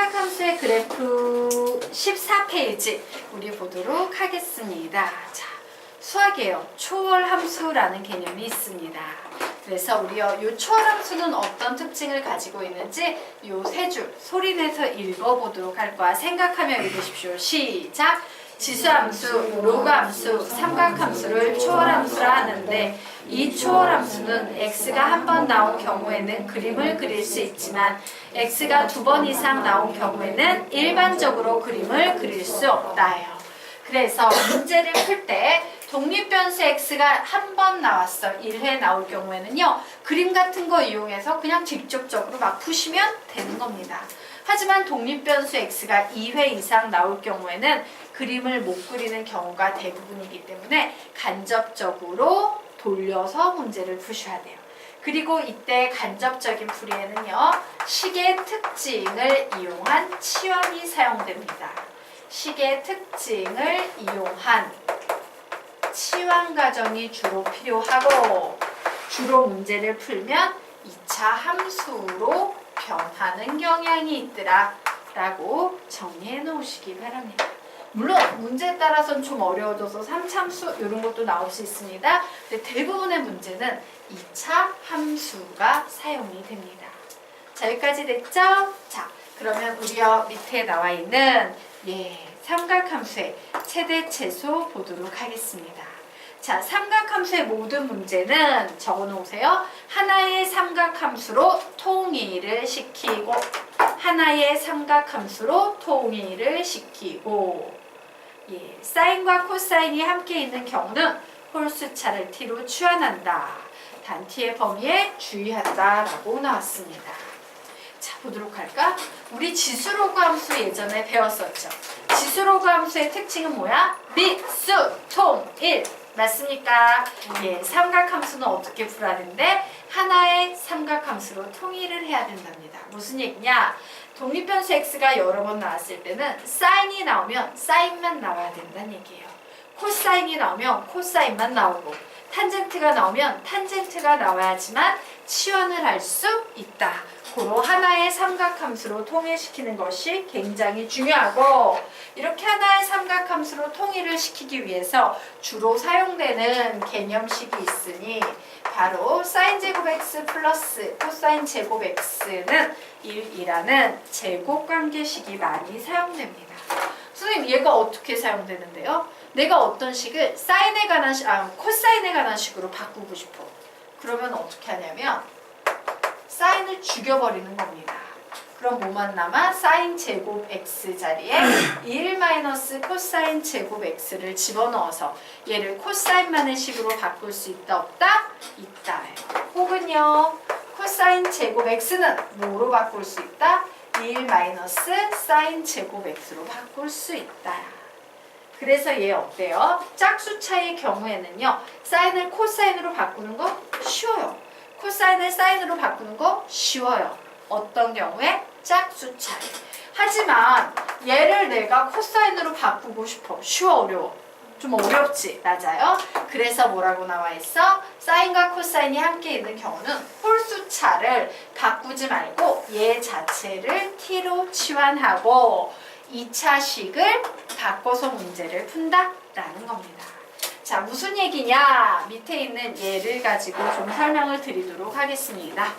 삼각함수의 그래프 14페이지 우리 보도록 하겠습니다. 자, 수학이에요. 초월함수라는 개념이 있습니다. 그래서 우리요, 이 초월함수는 어떤 특징을 가지고 있는지 요 세 줄 소리내서 읽어보도록 할 거야. 생각하며 읽으십시오. 시작! 지수함수, 로그함수, 삼각함수를 초월함수라 하는데 이 초월함수는 x가 한 번 나온 경우에는 그림을 그릴 수 있지만 x가 두 번 이상 나온 경우에는 일반적으로 그림을 그릴 수 없다예요. 그래서 문제를 풀 때 독립변수 x가 한 번 나왔어. 1회 나올 경우에는요. 그림 같은 거 이용해서 그냥 직접적으로 막 푸시면 되는 겁니다. 하지만 독립변수 x가 2회 이상 나올 경우에는 그림을 못 그리는 경우가 대부분이기 때문에 간접적으로 돌려서 문제를 푸셔야 돼요. 그리고 이때 간접적인 풀이에는요. 식의 특징을 이용한 치환이 사용됩니다. 식의 특징을 이용한 치환 과정이 주로 필요하고 주로 문제를 풀면 2차 함수로 변하는 경향이 있더라 라고 정리해 놓으시기 바랍니다. 물론 문제에 따라서는 좀 어려워져서 3차 함수 이런 것도 나올 수 있습니다. 근데 대부분의 문제는 2차 함수가 사용이 됩니다. 자, 여기까지 됐죠? 자, 그러면 우리요 밑에 나와 있는 삼각함수의 최대 최소 보도록 하겠습니다. 자, 삼각함수의 모든 문제는 적어놓으세요. 하나의 삼각함수로 통일을 시키고 하나의 삼각함수로 통일을 시키고 사인과 코사인이 함께 있는 경우는 홀수차를 t로 치환한다. 단 t의 범위에 주의한다 라고 나왔습니다. 자, 보도록 할까? 우리 지수로그 함수 예전에 배웠었죠. 지수로그 함수의 특징은 뭐야? 미수, 통일. 맞습니까? 삼각함수는 어떻게 풀어야되는데 하나의 삼각함수로 통일을 해야 된답니다. 무슨 얘기냐? 독립변수 x가 여러 번 나왔을 때는 사인이 나오면 사인만 나와야 된다는 얘기예요. 코사인이 나오면 코사인만 나오고 탄젠트가 나오면 탄젠트가 나와야지만 치환을 할 수 있다. 고로 하나의 삼각함수로 통일시키는 것이 굉장히 중요하고 이렇게 하나의 삼각함수로 통일을 시키기 위해서 주로 사용되는 개념식이 있으니 바로 사인 제곱 x 플러스 코사인 제곱 x는 1이라는 제곱관계식이 많이 사용됩니다. 선생님, 얘가 어떻게 사용되는데요? 내가 어떤 식을 사인에 관한 코사인에 관한 식으로 바꾸고 싶어. 그러면 어떻게 하냐면 사인을 죽여버리는 겁니다. 그럼 뭐만 남아? 사인 제곱 x 자리에 1 마이너스 코사인 제곱 x를 집어넣어서 얘를 코사인만의 식으로 바꿀 수 있다 없다? 있다. 혹은요 코사인 제곱 x는 뭐로 바꿀 수 있다? 1 마이너스 사인 제곱 x로 바꿀 수 있다. 그래서 얘 어때요? 짝수차의 경우에는요 사인을 코사인으로 바꾸는 거 쉬워요. 코사인을 사인으로 바꾸는 거 쉬워요. 어떤 경우에? 짝수차. 하지만 얘를 내가 코사인으로 바꾸고 싶어. 쉬워, 어려워? 좀 어렵지? 맞아요. 그래서 뭐라고 나와 있어? 사인과 코사인이 함께 있는 경우는 홀수차를 바꾸지 말고 얘 자체를 t로 치환하고 2차식을 바꿔서 문제를 푼다? 라는 겁니다. 자, 무슨 얘기냐? 밑에 있는 예를 가지고 좀 설명을 드리도록 하겠습니다.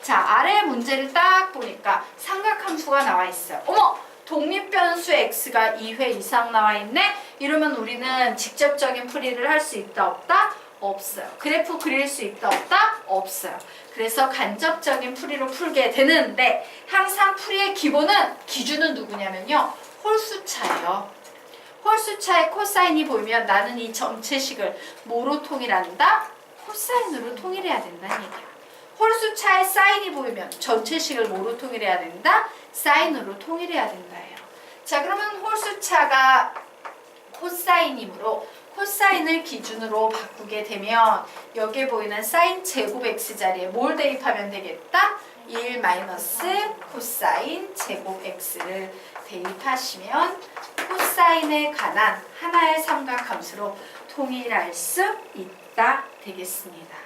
자, 아래 문제를 딱 보니까 삼각함수가 나와 있어요. 어머! 독립변수 x가 2회 이상 나와 있네? 이러면 우리는 직접적인 풀이를 할 수 있다 없다? 없어요. 그래프 그릴 수 있다 없다? 없어요. 그래서 간접적인 풀이로 풀게 되는데 항상 풀이의 기준은 누구냐면요. 홀수차예요. 홀수차의 코사인이 보이면 나는 이 전체식을 뭐로 통일한다? 코사인으로 통일해야 된다는 얘기야. 홀수차의 사인이 보이면 전체식을 뭐로 통일해야 된다? 사인으로 통일해야 된다예요. 자, 그러면 홀수차가 코사인이므로 코사인을 기준으로 바꾸게 되면 여기에 보이는 사인 제곱 x 자리에 뭘 대입하면 되겠다? 1 마이너스 코사인 제곱 x를 대입하시면 코사인에 관한 하나의 삼각함수로 통일할 수 있다 되겠습니다.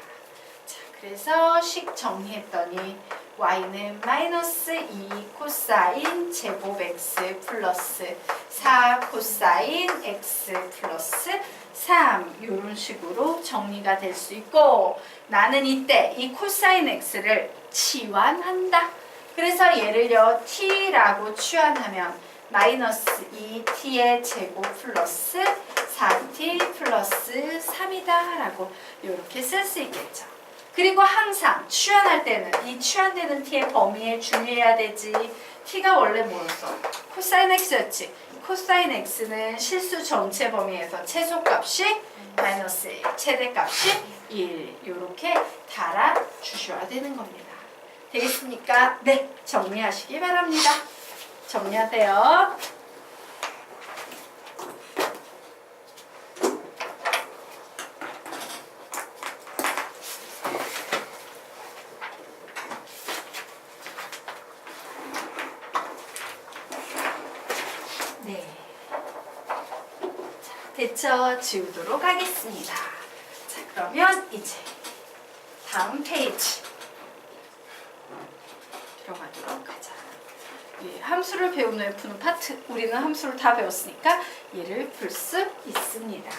자, 그래서 식 정리했더니 y는 마이너스 2 코사인 제곱 x 플러스 4 코사인 x 플러스 3 이런 식으로 정리가 될 수 있고 나는 이때 이 코사인 x를 치환한다. 그래서 얘를요 t라고 치환하면 마이너스 2t의 제곱 플러스 4t 플러스 3이다 라고 이렇게 쓸 수 있겠죠. 그리고 항상 치환할 때는 이 치환되는 t의 범위에 주의해야 되지. t가 원래 뭐였어? 코사인 x였지. 코사인 x는 실수 전체 범위에서 최소값이 마이너스 1, 최대값이 1 이렇게 달아주셔야 되는 겁니다. 되겠습니까? 네, 정리하시기 바랍니다. 정리하세요. 네. 자, 됐죠? 지우도록 하겠습니다. 자, 그러면 이제 다음 페이지 들어가도록 하자. 예, 함수를 배운 후에 푸는 파트. 우리는 함수를 다 배웠으니까 얘를 풀 수 있습니다.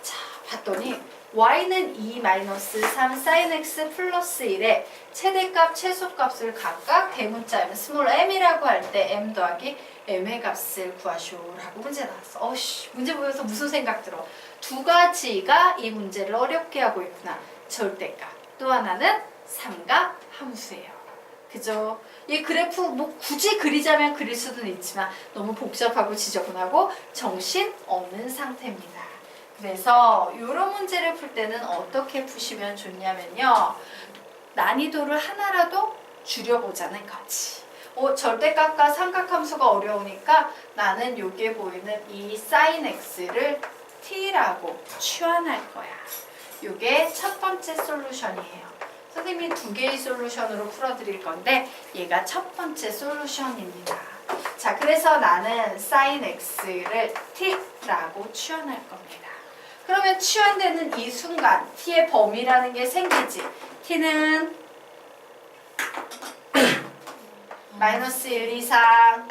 자, 봤더니 y는 2-3 sin x 플러스 1의 최대값, 최소값을 각각 대문자 스몰 m이라고 할 때 m 더하기 m의 값을 구하시오라고 문제 나왔어. 어우씨, 문제 보면서 무슨 생각 들어? 두 가지가 이 문제를 어렵게 하고 있구나. 절대값. 또 하나는 삼각 함수예요. 그죠? 이 그래프 뭐 굳이 그리자면 그릴 수는 있지만 너무 복잡하고 지저분하고 정신 없는 상태입니다. 그래서 이런 문제를 풀 때는 어떻게 푸시면 좋냐면요. 난이도를 하나라도 줄여보자는 거지. 절대값과 삼각함수가 어려우니까 나는 여기에 보이는 이 sin x를 t라고 치환할 거야. 이게 첫 번째 솔루션이에요. 선생님이 두 개의 솔루션으로 풀어드릴 건데 얘가 첫 번째 솔루션입니다. 자, 그래서 나는 sin x를 t라고 치환할 겁니다. 그러면 치환되는 이 순간 t의 범위라는 게 생기지. t는 마이너스 1 이상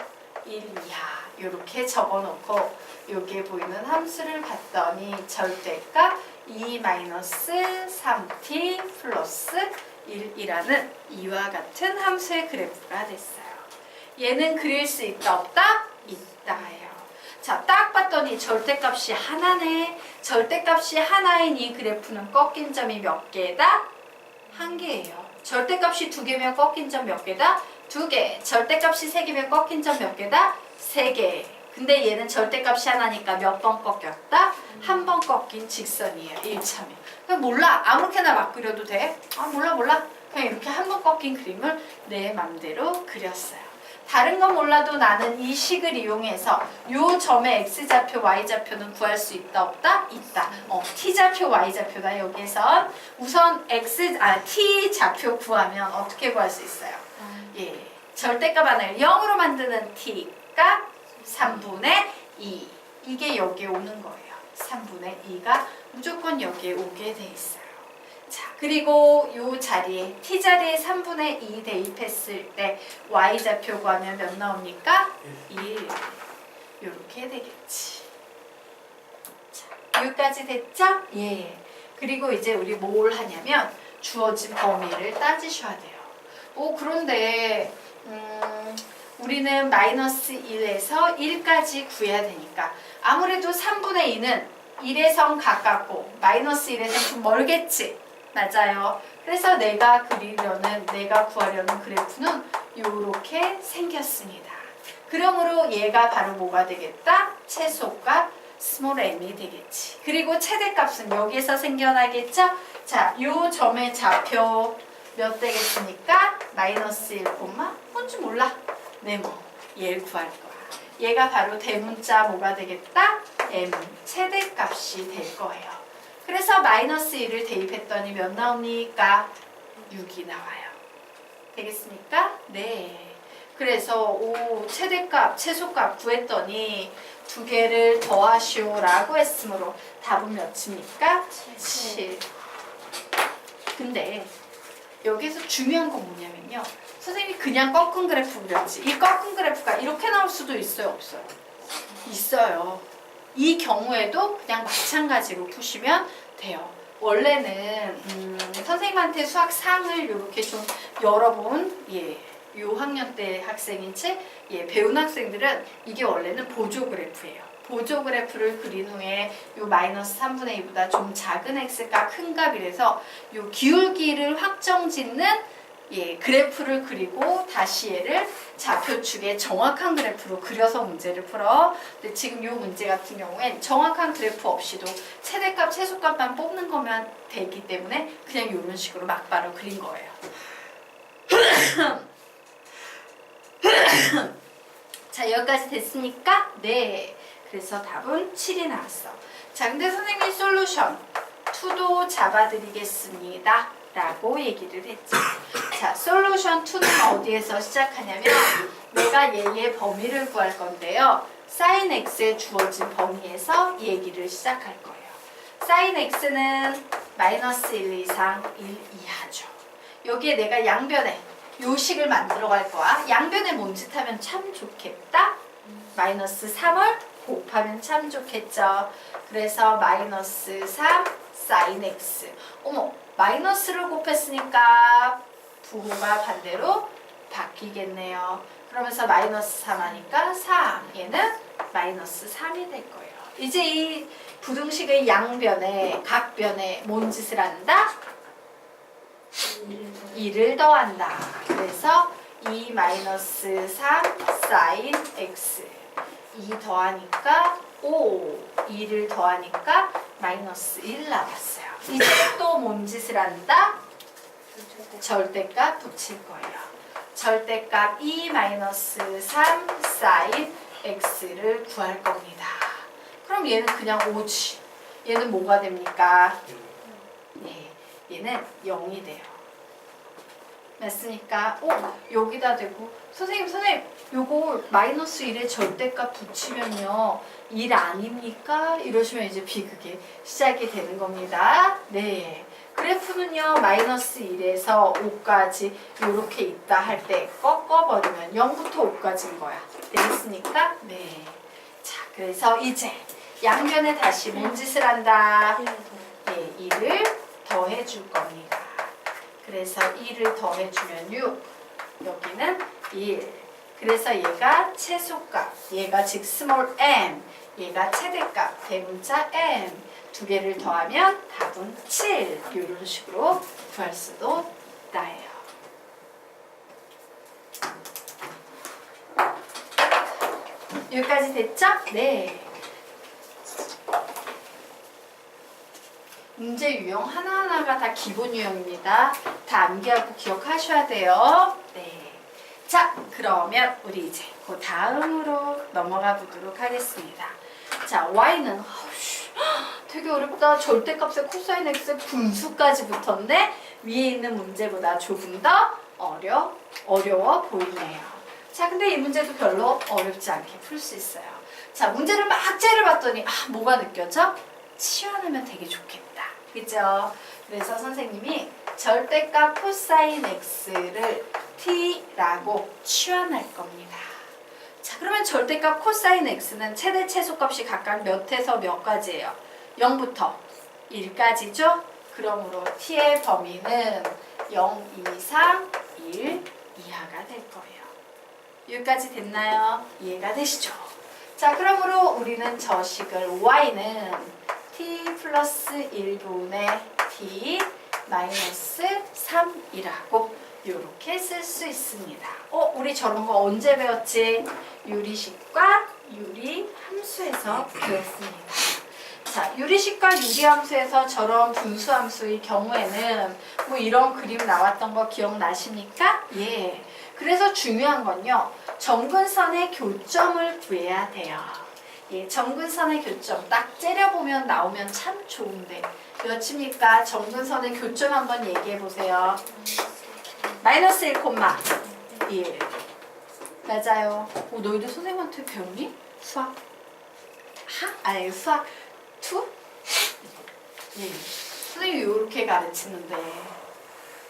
1 이하 이렇게 적어놓고 여기에 보이는 함수를 봤더니 절대값 2-3t 플러스 1이라는 이와 같은 함수의 그래프가 됐어요. 얘는 그릴 수 있다 없다? 있다예요. 자, 딱 봤더니 절대값이 하나네. 절대값이 하나인 이 그래프는 꺾인 점이 몇 개다? 한 개예요. 절대값이 두 개면 꺾인 점 몇 개다? 두 개. 절대값이 세 개면 꺾인 점 몇 개다? 세 개. 근데 얘는 절대값이 하나니까 몇 번 꺾였다? 한 번 꺾인 직선이에요. 1차면. 그냥 몰라. 아무렇게나 막 그려도 돼. 아, 몰라. 그냥 이렇게 한 번 꺾인 그림을 내 맘대로 그렸어요. 다른 건 몰라도 나는 이 식을 이용해서 요 점의 x좌표, y좌표는 구할 수 있다 없다? 있다. t좌표, y좌표다. 여기에선 우선 t좌표 구하면 어떻게 구할 수 있어요? 예, 절대값 하나를 0으로 만드는 t가 3분의 2. 이게 여기에 오는 거예요. 3분의 2가 무조건 여기에 오게 돼 있어요. 자, 그리고 이 자리에 t자리에 3분의 2 대입했을 때 y좌표 구하면 몇 나옵니까? 1. 이렇게 되겠지. 자, 여기까지 됐죠? 예. 그리고 이제 우리 뭘 하냐면 주어진 범위를 따지셔야 돼요. 그런데 우리는 마이너스 1에서 1까지 구해야 되니까 아무래도 3분의 2는 1에선 가깝고 마이너스 1에선 좀 멀겠지. 맞아요. 그래서 내가 구하려는 그래프는 이렇게 생겼습니다. 그러므로 얘가 바로 뭐가 되겠다? 최소값 스몰 m이 되겠지. 그리고 최대값은 여기에서 생겨나겠죠? 자, 요 점의 좌표 몇 되겠습니까? 마이너스 1, 뭔지 몰라. 네, 얘를 구할 거야. 얘가 바로 대문자 뭐가 되겠다? m, 최대값이 될 거예요. 그래서 마이너스 1을 대입했더니 몇 나옵니까? 6이 나와요. 되겠습니까? 네. 그래서 최대값, 최소값 구했더니 두 개를 더하시오라고 했으므로 답은 몇입니까? 7. 근데 여기서 중요한 건 뭐냐면요. 선생님이 그냥 꺾은 그래프 그렸지. 이 꺾은 그래프가 이렇게 나올 수도 있어요, 없어요? 있어요. 이 경우에도 그냥 마찬가지로 푸시면 돼요. 원래는 선생님한테 수학 상을 이렇게 좀 여러 번 요 학년 때 학생인지 배운 학생들은 이게 원래는 보조 그래프예요. 보조 그래프를 그린 후에 요 마이너스 3분의 2보다 좀 작은 x가 큰 값이라서 요 기울기를 확정 짓는 그래프를 그리고 다시 얘를 좌표축에 정확한 그래프로 그려서 문제를 풀어. 근데 지금 이 문제 같은 경우엔 정확한 그래프 없이도 최대값, 최소값만 뽑는 거면 되기 때문에 그냥 이런 식으로 막바로 그린 거예요. 자, 여기까지 됐습니까? 네. 그래서 답은 7이 나왔어. 자, 근데 선생님이 솔루션 2도 잡아드리겠습니다 라고 얘기를 했지. 자, 솔루션 2는 어디에서 시작하냐면 내가 얘의 범위를 구할 건데요. sin x에 주어진 범위에서 얘기를 시작할 거예요. sin x는 마이너스 1 이상 1 이하죠. 여기에 내가 양변에 요식을 만들어 갈 거야. 양변에 뭔 짓 하면 참 좋겠다. 마이너스 3을 곱하면 참 좋겠죠. 그래서 마이너스 3 sin x. 어머, 마이너스를 곱했으니까 부호가 반대로 바뀌겠네요. 그러면서 마이너스 3 하니까 3. 얘는 마이너스 3이 될 거예요. 이제 이 부등식의 양변에 각변에 뭔 짓을 한다? 2를 더한다. 그래서 2 마이너스 3 sin x. 2 더하니까 5. 2를 더하니까 마이너스 1 나왔어요. 이제 또 뭔 짓을 한다? 절대값 붙일 거예요. 절대값 2 마이너스 3 sin x를 구할 겁니다. 그럼 얘는 그냥 5지. 얘는 뭐가 됩니까? 네, 얘는 0이 돼요. 맞습니까? 여기다 대고 선생님 요거 마이너스 1에 절대값 붙이면요 1 아닙니까? 이러시면 이제 비극이 시작이 되는 겁니다. 네, 그래프는요 마이너스 1에서 5까지 이렇게 있다 할 때 꺾어버리면 0부터 5까지인 거야. 되겠습니까? 네. 자, 그래서 이제 양변에 다시 뭔 짓을 한다? 네, 2를 더해줄 겁니다. 그래서 2를 더해주면 6, 여기는 1. 그래서 얘가 최소값, 얘가 즉 스몰 m, 얘가 최대값, 대문자 m. 두 개를 더하면 답은 7. 이런 식으로 구할 수도 있다예요. 여기까지 됐죠? 네. 문제 유형 하나하나가 다 기본 유형입니다. 다 암기하고 기억하셔야 돼요. 네. 자, 그러면 우리 이제 그 다음으로 넘어가 보도록 하겠습니다. 자, y는 되게 어렵다. 절대값에 코사인 x 분수까지 붙었네. 위에 있는 문제보다 조금 더 어려워 보이네요. 자, 근데 이 문제도 별로 어렵지 않게 풀 수 있어요. 자, 문제를 막 째려봤더니 뭐가 느껴져? 치환하면 되게 좋겠다. 그죠? 그래서 선생님이 절대값 코사인 x를 t라고 치환할 겁니다. 자, 그러면 절대값 코사인 x는 최대 최소값이 각각 몇에서 몇까지예요? 0부터 1까지죠? 그러므로 t의 범위는 0 이상 1 이하가 될 거예요. 여기까지 됐나요? 이해가 되시죠? 자, 그러므로 우리는 저 식을 y는 t 플러스 1분의 t 마이너스 3이라고 이렇게 쓸 수 있습니다. 우리 저런 거 언제 배웠지? 유리식과 유리함수에서 배웠습니다. 자, 유리식과 유리함수에서 저런 분수함수의 경우에는 뭐 이런 그림 나왔던 거 기억나십니까? 예. 그래서 중요한 건요, 정근선의 교점을 구해야 돼요. 예, 정근선의 교점 딱 째려보면 나오면 참 좋은데 몇입니까? 정근선의 교점 한번 얘기해 보세요. 마이너스 1,1. 맞아요. 너희들 선생님한테 배우니? 수학? 아니, 수학 2? 예. 선생님이 이렇게 가르치는데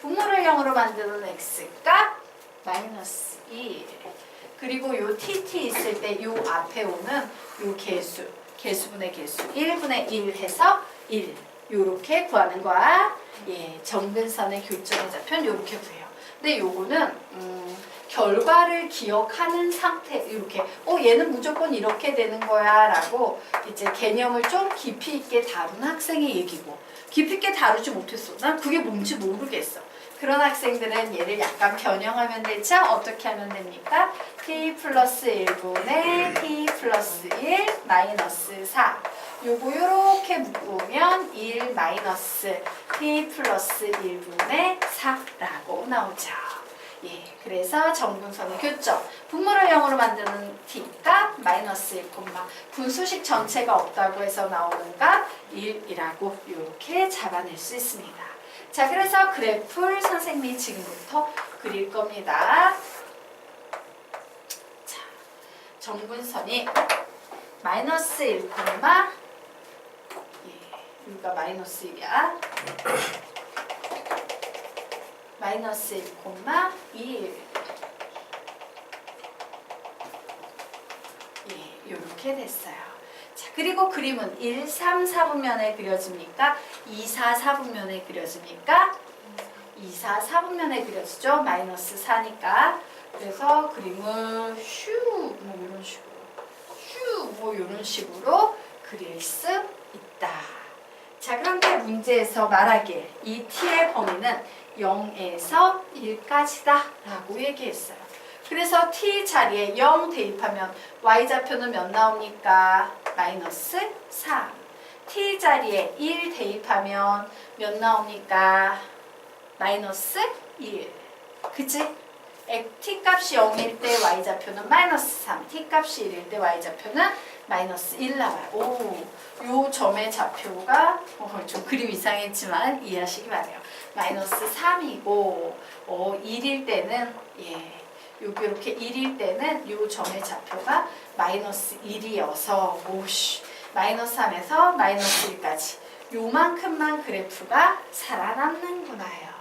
분모를 0으로 만드는 x값 마이너스 1. 그리고 요 tt 있을 때 요 앞에 오는 요 개수분의 개수 1분의 1 해서 1 요렇게 구하는 거야. 예, 정근선의 교점의 좌표는 요렇게 구해요. 근데 요거는 결과를 기억하는 상태 이렇게 얘는 무조건 이렇게 되는 거야 라고 이제 개념을 좀 깊이 있게 다룬 학생의 얘기고 깊이 있게 다루지 못했어. 난 그게 뭔지 모르겠어. 그런 학생들은 얘를 약간 변형하면 되죠? 어떻게 하면 됩니까? t 플러스 1분의 t 플러스 1 마이너스 4 요거 요렇게 묶으면 1 마이너스 t 플러스 1분의 4라고 나오죠. 예, 그래서 정분선의 교점 분모를 0으로 만드는 t값 마이너스 1, 분수식 전체가 없다고 해서 나오는 값 1이라고 이렇게 잡아낼 수 있습니다. 자, 그래서 그래프를 선생님이 지금부터 그릴 겁니다. 자, 정분선이 마이너스 1, 여기가 마이너스 1이야. 마이너스 1, 1 예, 이렇게 됐어요. 자, 그리고 그림은 1, 3, 4분면에 그려집니까? 2, 4, 4분면에 그려집니까? 2, 4, 4분면에 그려지죠? 마이너스 4니까. 그래서 그림을 뭐 이런 식으로 뭐 이런 식으로 그릴 수 있다. 자, 그런데 문제에서 말하길 이 t의 범위는 0에서 1까지다 라고 얘기했어요. 그래서 t 자리에 0 대입하면 y좌표는 몇 나옵니까? 마이너스 3. t 자리에 1 대입하면 몇 나옵니까? 마이너스 1. 그치? t 값이 0일 때 y좌표는 마이너스 3, t 값이 1일 때 y좌표는 마이너스 1 나와요. 요 점의 좌표가 좀 그림 이상했지만 이해하시기 바래요. 마이너스 3이고 1일 때는 여기 이렇게 1일 때는 요 점의 좌표가 마이너스 1이어서 마이너스 3에서 마이너스 1까지 요만큼만 그래프가 살아남는구나요.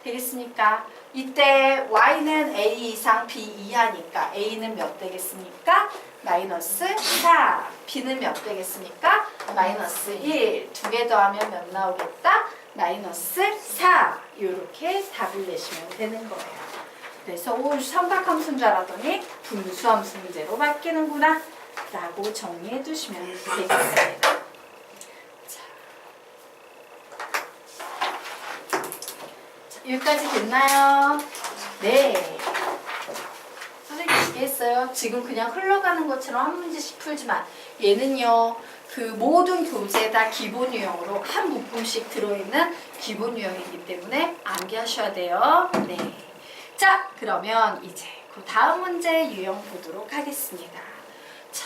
되겠습니까? 이때 y는 a 이상 b 이하니까 a는 몇 되겠습니까? 마이너스 4. b는 몇 되겠습니까? 마이너스 1. 두 개 더하면 몇 나오겠다? 마이너스 4. 이렇게 답을 내시면 되는 거예요. 그래서 삼각함수인 줄 알았더니 분수함수 문제로 바뀌는구나 라고 정리해 두시면 되겠습니다. 여기까지 됐나요? 네. 선생님 얘기했어요. 지금 그냥 흘러가는 것처럼 한 문제씩 풀지만 얘는요. 그 모든 교재에 다 기본 유형으로 한 묶음씩 들어있는 기본 유형이기 때문에 암기하셔야 돼요. 네. 자, 그러면 이제 그 다음 문제 유형 보도록 하겠습니다. 자,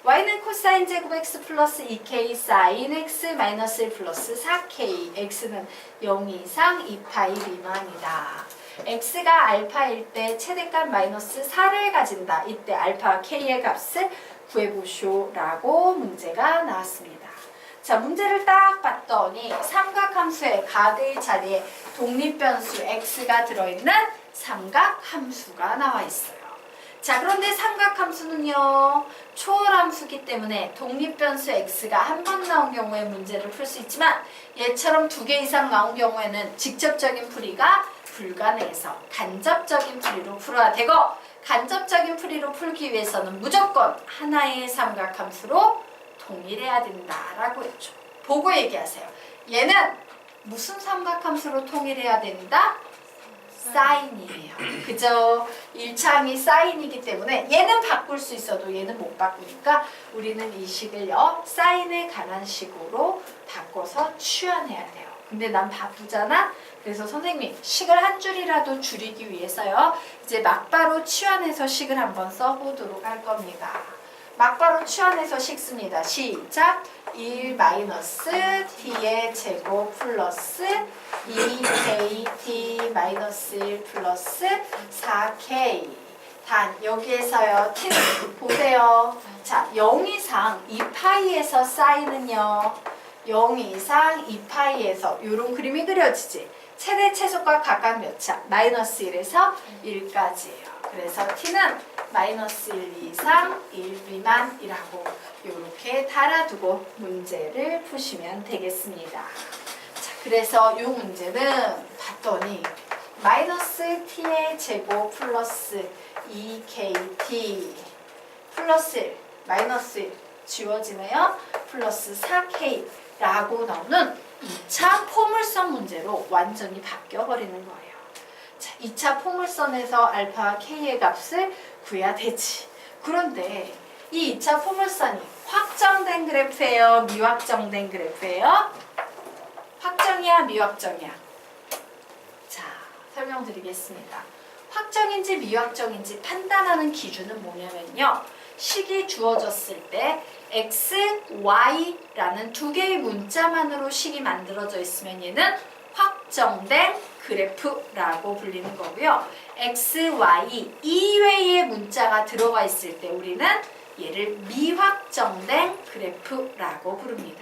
y는 코사인 제곱 x 플러스 2k 사인 x 마이너스 1 플러스 4k x는 0 이상 2파이 미만이다. x가 알파일 때 최대값 마이너스 4를 가진다. 이때 알파 k의 값을 구해보쇼라고 문제가 나왔습니다. 자, 문제를 딱 봤더니 삼각함수의 각의 자리에 독립변수 x가 들어있는 삼각함수가 나와 있어요. 자, 그런데 삼각함수는요 초월함수기 때문에 독립변수 x가 한 번 나온 경우에 문제를 풀 수 있지만 얘처럼 2개 이상 나온 경우에는 직접적인 풀이가 불가능해서 간접적인 풀이로 풀어야 되고, 간접적인 풀이로 풀기 위해서는 무조건 하나의 삼각함수로 통일해야 된다라고 했죠. 보고 얘기하세요. 얘는 무슨 삼각함수로 통일해야 된다? 사인이에요. 그죠? 일창이 사인이기 때문에 얘는 바꿀 수 있어도 얘는 못 바꾸니까 우리는 이 식을요 사인에 관한 식으로 바꿔서 취환해야 돼요. 근데 난 바쁘잖아? 그래서 선생님이 식을 한 줄이라도 줄이기 위해서요 이제 막바로 취환해서 식을 한번 써보도록 할 겁니다. 막바로 취환해서 식 씁니다. 시작! 1 마이너스 t의 제곱 플러스 2kt 마이너스 1 플러스 4k 단 여기에서요 t는 보세요. 자, 0 이상 2파이에서 사인은요 0 이상 2파이에서 이런 그림이 그려지지. 최대 최소값 각각 몇 차? 마이너스 1에서 1까지예요. 그래서 t는 마이너스 1 이상 1 미만이라고 이렇게 달아두고 문제를 푸시면 되겠습니다. 자, 그래서 이 문제는 봤더니 마이너스 t의 제곱 플러스 2kt 플러스 1 마이너스 1 지워지네요. 플러스 4k라고 나오는 2차 포물선 문제로 완전히 바뀌어버리는 거예요. 자, 2차 포물선에서 알파와 k의 값을 구해야 되지. 그런데 이 2차 포물선이 확정된 그래프예요? 미확정된 그래프예요? 확정이야? 미확정이야? 자, 설명드리겠습니다. 확정인지 미확정인지 판단하는 기준은 뭐냐면요. 식이 주어졌을 때 x, y라는 두 개의 문자만으로 식이 만들어져 있으면 얘는 확정된 그래프라고 불리는 거고요. x, y 이외의 문자가 들어가 있을 때 우리는 얘를 미확정된 그래프라고 부릅니다.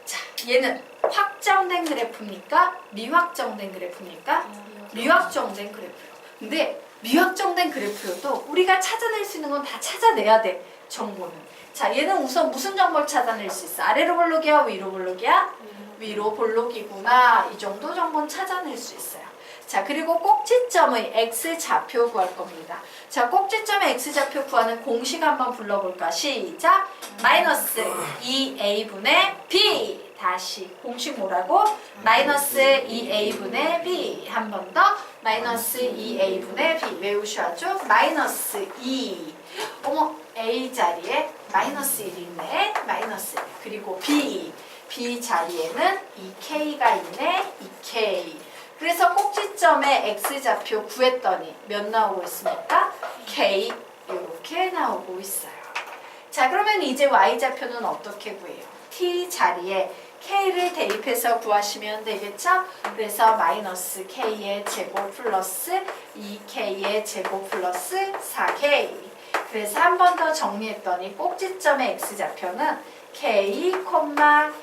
자, 얘는 확정된 그래프입니까? 미확정된 그래프입니까? 미확정된 그래프요. 근데 미확정된 그래프여도 우리가 찾아낼 수 있는 건 다 찾아내야 돼, 정보는. 자, 얘는 우선 무슨 정보를 찾아낼 수 있어? 아래로 볼록이야? 위로 볼록이야? 위로 볼록이구나. 이 정도 정보는 찾아낼 수 있어요. 자, 그리고 꼭지점의 x좌표 구할 겁니다. 자, 꼭지점의 x좌표 구하는 공식 한번 불러볼까? 시작! 마이너스 2a분의 b. 다시 공식 뭐라고? 마이너스 2a분의 b. 한 번 더. 마이너스 2a분의 b. 외우셔야죠. 마이너스 2. 어머, a 자리에 마이너스 1이 있네. 마이너스 1. 그리고 b. b 자리에는 2k가 있네. 2k. 그래서 꼭지점의 x좌표 구했더니 몇 나오고 있습니까? k. 이렇게 나오고 있어요. 자, 그러면 이제 y좌표는 어떻게 구해요? t 자리에 k를 대입해서 구하시면 되겠죠? 그래서 마이너스 k의 제곱 플러스 2k의 제곱 플러스 4k. 그래서 한 번 더 정리했더니 꼭지점의 x좌표는 k,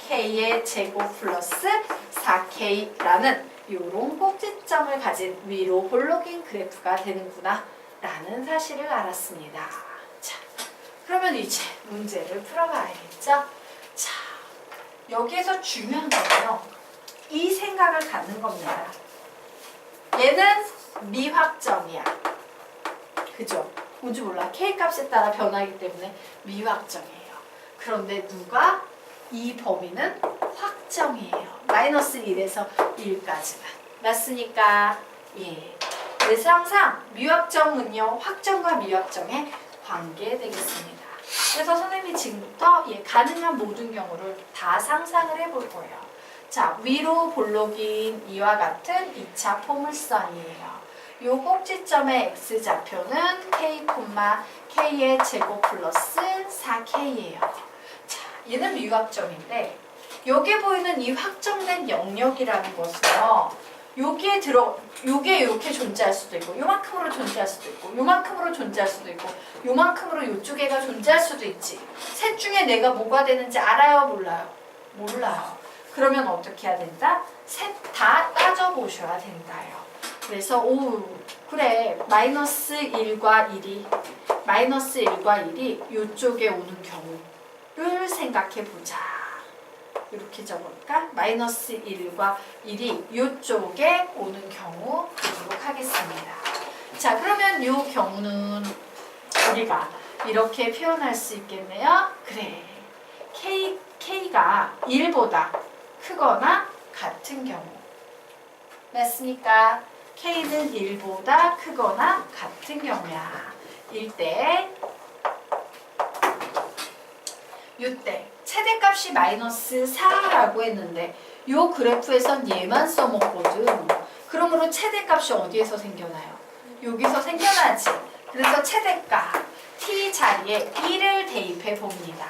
k의 제곱 플러스 4k라는 요런 꼭지점을 가진 위로 볼록인 그래프가 되는구나 라는 사실을 알았습니다. 자, 그러면 이제 문제를 풀어봐야겠죠? 자, 여기에서 중요한 건요. 이 생각을 갖는 겁니다. 얘는 미확정이야. 그죠? 뭔지 몰라. K값에 따라 변하기 때문에 미확정이에요. 그런데 누가? 이 범위는 확정이에요. 마이너스 1에서 1까지만. 맞습니까? 예. 그래서 항상 미확정은요. 확정과 미확정의 관계 되겠습니다. 그래서 선생님이 지금부터 가능한 모든 경우를 다 상상을 해볼 거예요. 자, 위로 볼록인 이와 같은 2차 포물선이에요. 요 꼭지점의 x좌표는 k, k의 제곱 플러스 4k예요. 자, 얘는 미확정인데 여기에 보이는 이 확정된 영역이라는 것은요. 요게 이렇게 존재할 수도 있고 요만큼으로 존재할 수도 있고 요만큼으로 존재할 수도 있고 요만큼으로 요쪽 애가 존재할 수도 있지. 셋 중에 내가 뭐가 되는지 알아요? 몰라요? 몰라요. 그러면 어떻게 해야 된다? 셋 다 따져보셔야 된다요. 그래서 그래 마이너스 1과 1이 요쪽에 오는 경우를 생각해보자. 이렇게 적어볼까? 마이너스 1과 1이 이쪽에 오는 경우 보도록 하겠습니다. 자, 그러면 이 경우는 우리가 이렇게 표현할 수 있겠네요. 그래, K가 1보다 크거나 같은 경우. 맞습니까? K는 1보다 크거나 같은 경우야. 이때 최대값이 마이너스 4라고 했는데 요 그래프에선 얘만 써먹거든. 그러므로 최대값이 어디에서 생겨나요? 여기서 생겨나지. 그래서 최대값 t 자리에 2를 대입해 봅니다.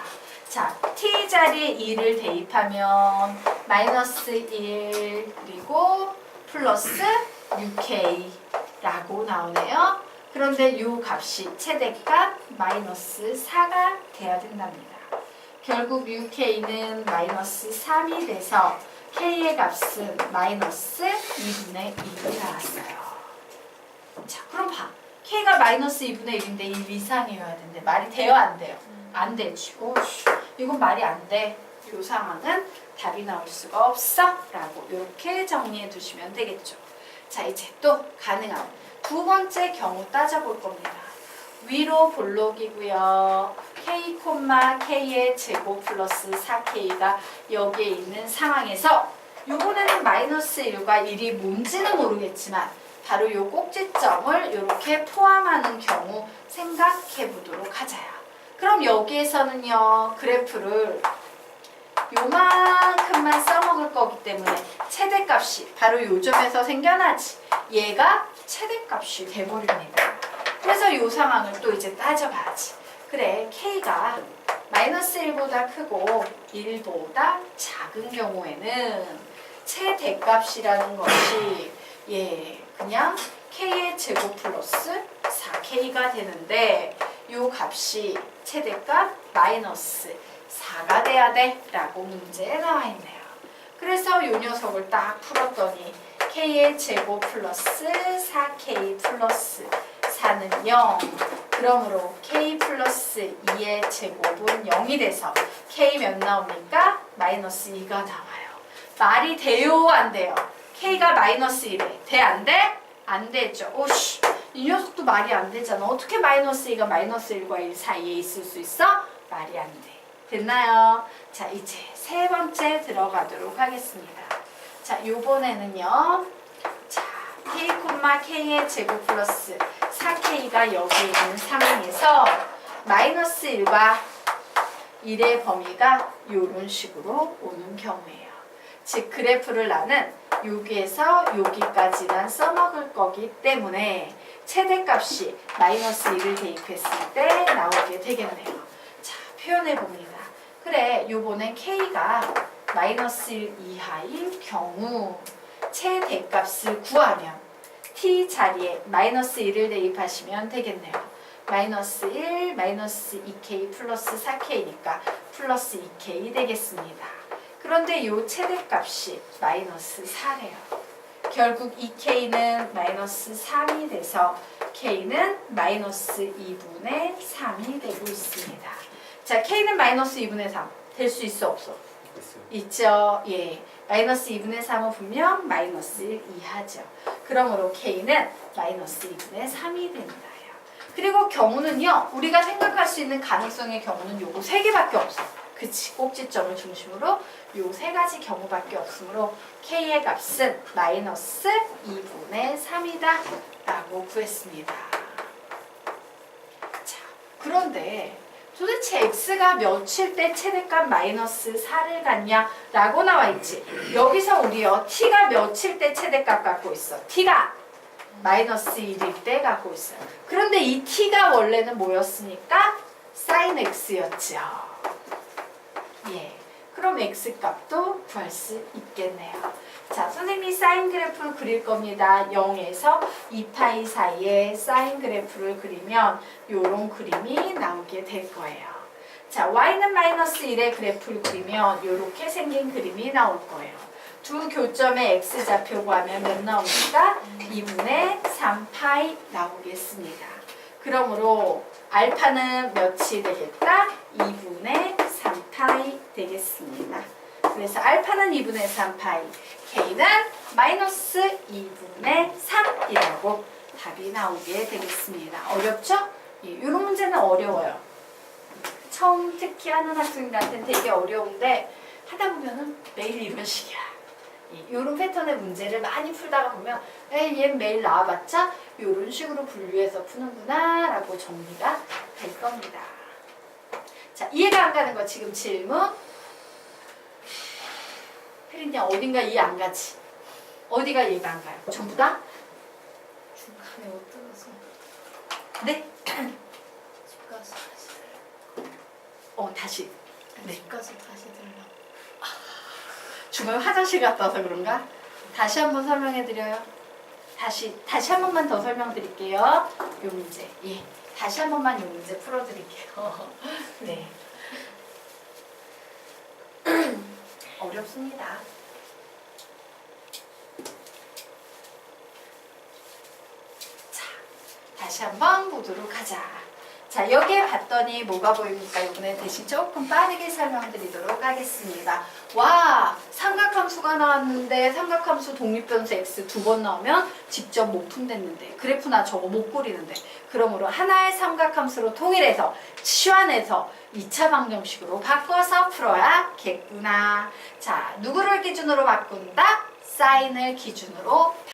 자, t 자리에 2를 대입하면 마이너스 1 그리고 플러스 6k라고 나오네요. 그런데 요 값이 최대값 마이너스 4가 돼야 된답니다. 결국 6k는 마이너스 3이 돼서 K의 값은 마이너스 2분의 1이 나왔어요. 자, 그럼 봐. K가 마이너스 2분의 1인데 1 이상이어야 되는데 말이 돼요? 안 돼요? 안 되지. 오씨, 이건 말이 안 돼. 이 상황은 답이 나올 수가 없어. 라고 이렇게 정리해 두시면 되겠죠. 자, 이제 또 가능한 두 번째 경우 따져볼 겁니다. 위로 볼록이고요. K, K의 제곱 플러스 4K가 여기에 있는 상황에서 이번에는 마이너스 1과 1이 뭔지는 모르겠지만 바로 이 꼭지점을 이렇게 포함하는 경우 생각해 보도록 하자요. 그럼 여기에서는요, 그래프를 요만큼만 써먹을 거기 때문에 최대값이 바로 요 점에서 생겨나지. 얘가 최대값이 돼버립니다. 그래서 이 상황을 또 이제 따져봐야지. 그래, K가 마이너스 1보다 크고 1보다 작은 경우에는 최대값이라는 것이 그냥 K의 제곱 플러스 4K가 되는데 이 값이 최대값 마이너스 4가 돼야 돼 라고 문제에 나와 있네요. 그래서 이 녀석을 딱 풀었더니 K의 제곱 플러스 4K 플러스 4는 0. 그러므로 K 플러스 2의 제곱은 0이 돼서 K 몇 나옵니까? 마이너스 2가 나와요. 말이 돼요? 안 돼요? K가 마이너스 1에 돼? 안 돼? 안 되죠. 오씨, 이 녀석도 말이 안 되잖아. 어떻게 마이너스 2가 마이너스 1과 1 사이에 있을 수 있어? 말이 안 돼. 됐나요? 자, 이제 세 번째 들어가도록 하겠습니다. 자, 요번에는요. 자, K, K의 제곱 플러스 4K가 여기에 있는 상황에서 마이너스 1과 1의 범위가 이런 식으로 오는 경우예요. 즉, 그래프를 나는 여기에서 여기까지만 써먹을 거기 때문에 최대값이 마이너스 1을 대입했을 때 나오게 되겠네요. 자, 표현해 봅니다. 그래, 요번엔 K가 마이너스 1 이하인 경우 최대값을 구하면 T 자리에 마이너스 1을 대입하시면 되겠네요. 마이너스 1, 마이너스 2K 플러스 4K니까 플러스 2K 되겠습니다. 그런데 이 최대값이 마이너스 4래요. 결국 2K는 마이너스 3이 돼서 K는 마이너스 2분의 3이 되고 있습니다. 자, K는 마이너스 2분의 3 될 수 있어 없어? 있죠. 예, 마이너스 2분의 3은 분명 마이너스 1 이하죠. 그러므로 K는 마이너스 2분의 3이 됩니다. 그리고 경우는요, 우리가 생각할 수 있는 가능성의 경우는 요거 3개밖에 없어. 그치, 꼭지점을 중심으로 요 3가지 경우밖에 없으므로 K의 값은 마이너스 2분의 3이다 라고 구했습니다. 자, 그런데 도대체 X가 몇일 때 최대값 마이너스 4를 갖냐 라고 나와 있지. 여기서 우리요, T가 몇일 때 최대값 갖고 있어. T가 마이너스 1일 때 갖고 있어요. 그런데 이 T가 원래는 뭐였습니까? sin X였죠. 예, 그럼 X값도 구할 수 있겠네요. 자, 선생님이 사인 그래프를 그릴 겁니다. 0에서 2파이 사이에 사인 그래프를 그리면 요런 그림이 나오게 될 거예요. 자, y는 마이너스 1의 그래프를 그리면 요렇게 생긴 그림이 나올 거예요. 두 교점의 x좌표 구하면 몇 나옵니까? 2분의 3파이 나오겠습니다. 그러므로 알파는 몇이 되겠다? 2분의 3파이 되겠습니다. 그래서 알파는 2분의 3파이, K는 마이너스 2분의 3이라고 답이 나오게 되겠습니다. 어렵죠? 예, 이런 문제는 어려워요. 처음 특히 하는 학생들한테는 되게 어려운데 하다 보면은 매일 이런 식이야. 이런 패턴의 문제를 많이 풀다가 보면 얘 매일 나와봤자 이런 식으로 분류해서 푸는구나 라고 정리가 될 겁니다. 자, 이해가 안 가는 거 지금 질문? 혜린이 어딘가 이해 안 가지? 어디가 이해가 안 가요? 전부 다? 중간에 못 들어서 네? 집 가서 다시 들으려고. 다시. 네. 집 가서 다시 들으려고. 중간에 화장실 갔다 와서 그런가? 다시 한번 설명해 드려요. 다시 한 번만 더 설명드릴게요. 요 문제. 예. 다시 한 번만 요 문제 풀어 드릴게요. 네. 어렵습니다. 다시 한번 보도록 하자. 자, 여기에 봤더니 뭐가 보입니까? 이번에 대신 조금 빠르게 설명드리도록 하겠습니다. 와, 삼각함수가 나왔는데 삼각함수 독립변수 x 2번 나오면 직접 못 푼댔는데 그래프나 저거 못 그리는데 그러므로 하나의 삼각함수로 통일해서 치환해서 2차 방정식으로 바꿔서 풀어야겠구나. 자, 누구를 기준으로 바꾼다? 사인을 기준으로